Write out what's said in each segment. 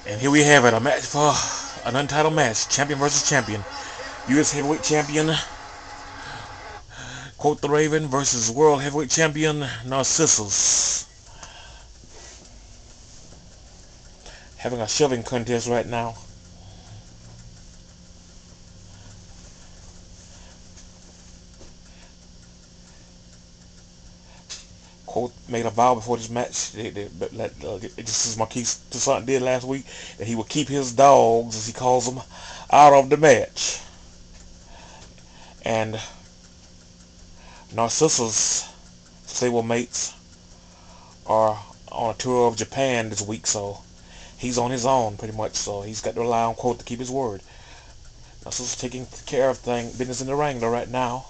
And here we have it, a match for an untitled match, champion versus champion. U.S. Heavyweight Champion Quoth the Raven versus World Heavyweight Champion Narcissus. Having a shoving contest right now. Quoth made a vow before this match, just as Marquise Toussaint did last week, that he would keep his dogs, as he calls them, out of the match. And Narcissus' stablemates are on a tour of Japan this week, so he's on his own pretty much, so he's got to rely on Quoth to keep his word. Narcissus taking care of business in the ring though right now.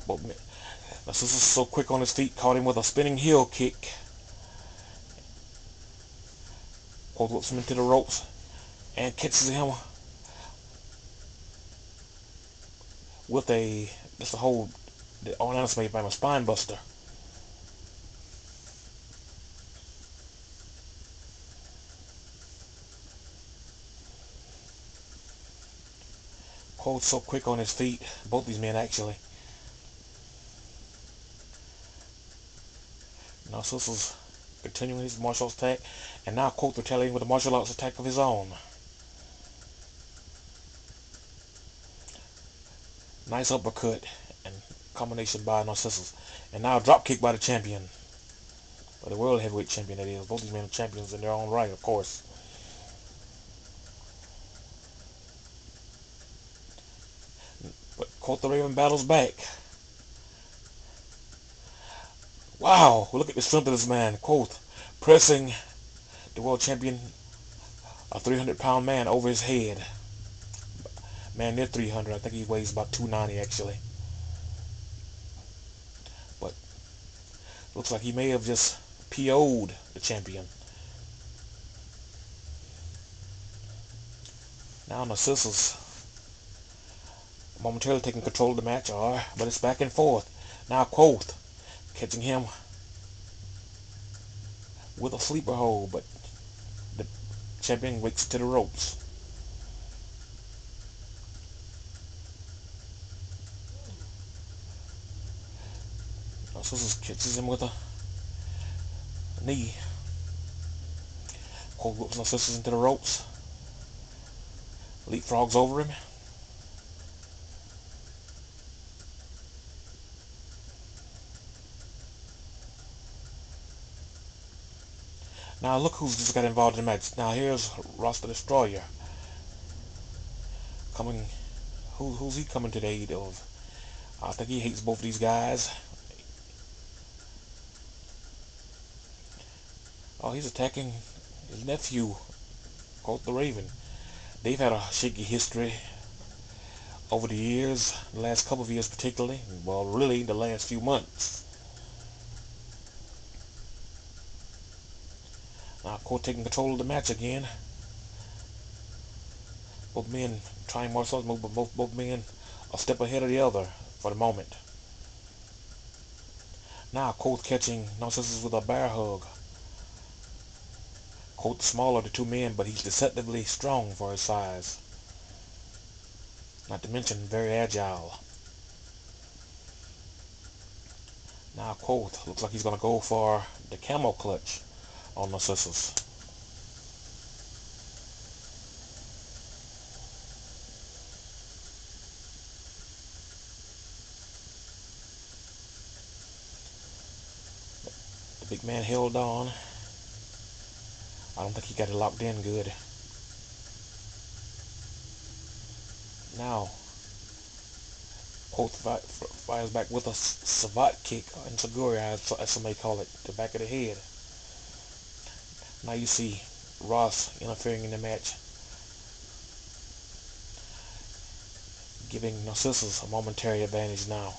But Narcissus is so quick on his feet, caught him with a spinning heel kick. Quoth whips him into the ropes and catches him with just a hold that all announced made by him, a spine buster. Quoth so quick on his feet, both these men actually. Narcissus continuing his martial arts attack, and now Quoth retaliating with a martial arts attack of his own. Nice uppercut and combination by Narcissus. And now a drop kick by the champion. By the World Heavyweight Champion, that is. Both these men are champions in their own right, of course. But Quoth the Raven battles back. Wow, look at the strength of this man. Quoth pressing the world champion, a 300-pound man, over his head. Man near 300. I think he weighs about 290 actually. But looks like he may have just PO'd the champion. Now Narcissus momentarily taking control of the match, but it's back and forth. Now Quoth catching him with a sleeper hold, but the champion wakes to the ropes. Narcissus catches him with a knee. Quoth whips Narcissus into the ropes, leapfrogs over him. Now look who's just got involved in the match. Now here's Ross the Destroyer coming. Who's he coming to the aid of? I think he hates both these guys. Oh, he's attacking his nephew, Quoth the Raven. They've had a shaky history over the years, the last couple of years particularly. Well, really, the last few months. Now, Quoth taking control of the match again. Both men trying martial arts moves, but both men a step ahead of the other for the moment. Now, Quoth catching Narcissus with a bear hug. Quoth smaller of the two men, but he's deceptively strong for his size. Not to mention very agile. Now Quoth looks like he's going to go for the camel clutch on Narcissus. The big man held on. I don't think he got it locked in good. Now, Quoth fires back with a savate kick, and Saguri, as some may call it, the back of the head. Now you see Ross interfering in the match, giving Narcissus a momentary advantage now.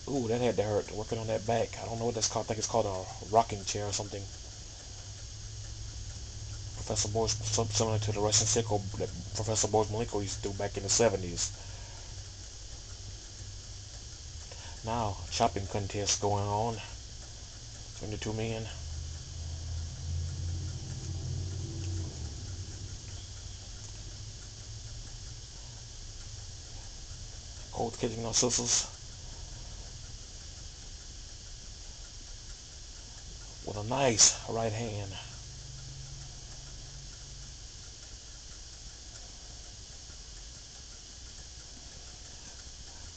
Ooh, that had to hurt, working on that back. I don't know what that's called. I think it's called a rocking chair or something. Professor Boris, similar to the wrestling sickle that Professor Boris Malenko used to do back in the 70s. Now, chopping contest going on between the two men. Quoth catching Narcissus with a nice right hand.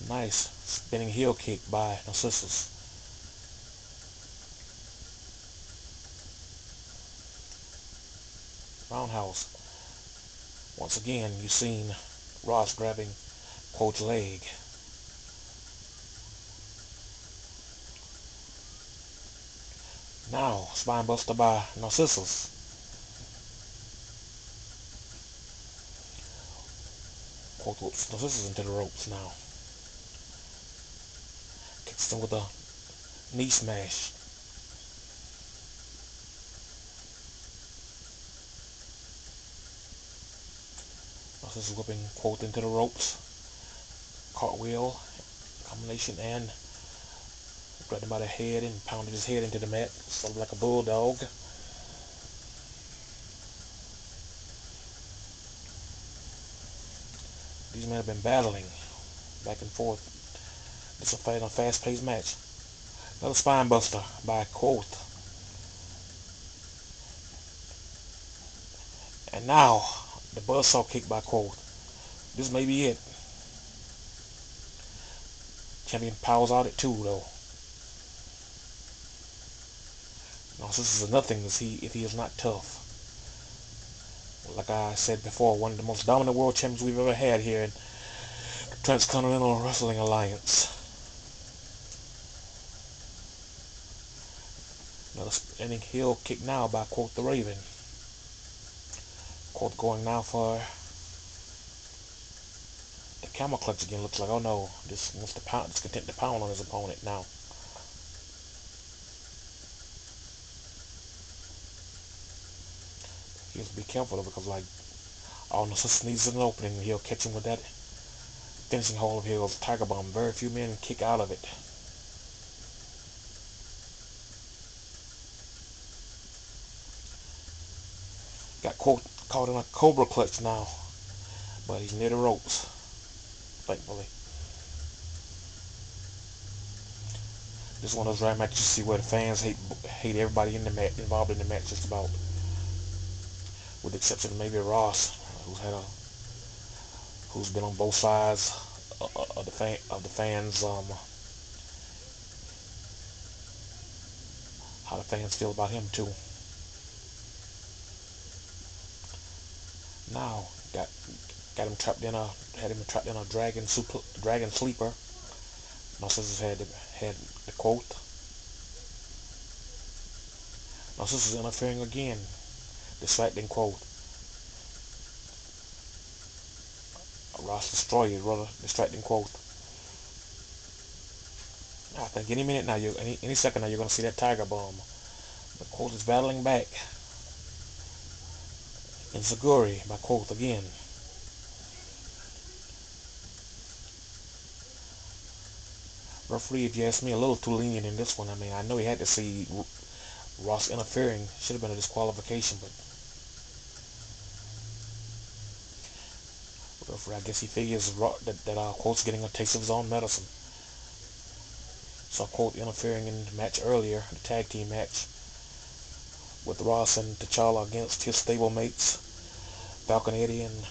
Nice spinning heel kick by Narcissus. Roundhouse. Once again, you've seen Ross grabbing Quoth's leg. Now, spinebuster by Narcissus. Quoth whips Narcissus into the ropes now. Kicks him with a knee smash. Narcissus whipping Quoth into the ropes. Cartwheel, combination, and grabbed him by the head and pounded his head into the mat, sort of like a bulldog. These men have been battling back and forth. This is a fast-paced match. Another spine buster by Quoth. And now, the buzzsaw kick by Quoth. This may be it. Champion powers out at 2 though. Narcissus is nothing if he is not tough. Like I said before, one of the most dominant world champions we've ever had here in the Transcontinental Wrestling Alliance. Another spinning heel kick now by Quoth the Raven. Quoth going now for the camel clutch again. Looks like, oh no, this wants to pound, it's content to pound on his opponent now. He has to be careful though, because like all Narcissus needs is an opening. He'll catch him with that finishing hold of his Tiger Bomb. Very few men kick out of it. Got Quoth caught in a Cobra clutch now, but he's near the ropes, thankfully. This is one of those rare matches you see where the fans hate everybody in the match, involved in the match, just about, with the exception of maybe Ross, who's been on both sides of the fans, how the fans feel about him too. Now had him trapped in a dragon sleeper. Narcissus had the Quoth. Narcissus is interfering again, distracting Quoth. Ross Destroyer, rather, distracting Quoth. I think any minute now, any second now, you're going to see that Tiger Bomb. But Quoth is battling back. Enziguri by Quoth again. Referee, if you ask me, a little too lenient in this one. I mean, I know he had to see Ross interfering. Should have been a disqualification, but referee, I guess he figures that Quoth's getting a taste of his own medicine. Saw Quoth interfering in the match earlier, the tag team match, with Ross and T'Challa against his stablemates, Falcon Eddie and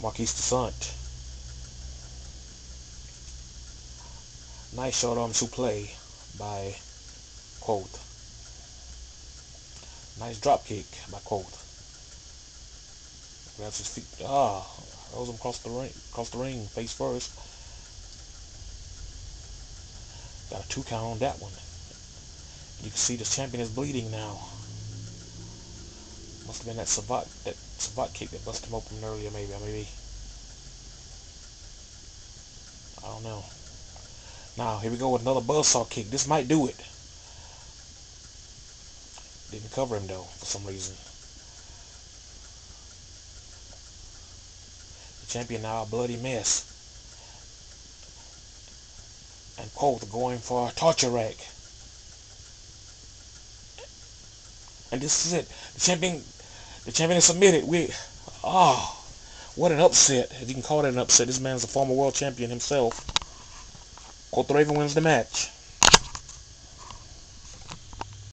Marquis Desant. Nice short arm suplex by Quoth. Nice drop kick by Quoth. Grabs his feet. Throws him across the ring, face first. Got a 2 count on that one. You can see the champion is bleeding now. Must have been that Savat kick that busted him open earlier, maybe. I don't know. Now, here we go with another buzzsaw kick. This might do it. Didn't cover him, though, for some reason. The champion now a bloody mess. And Quoth going for a torture rack. And this is it. The champion is submitted. What an upset, if you can call that an upset. This man's a former world champion himself. Quoth the Raven wins the match.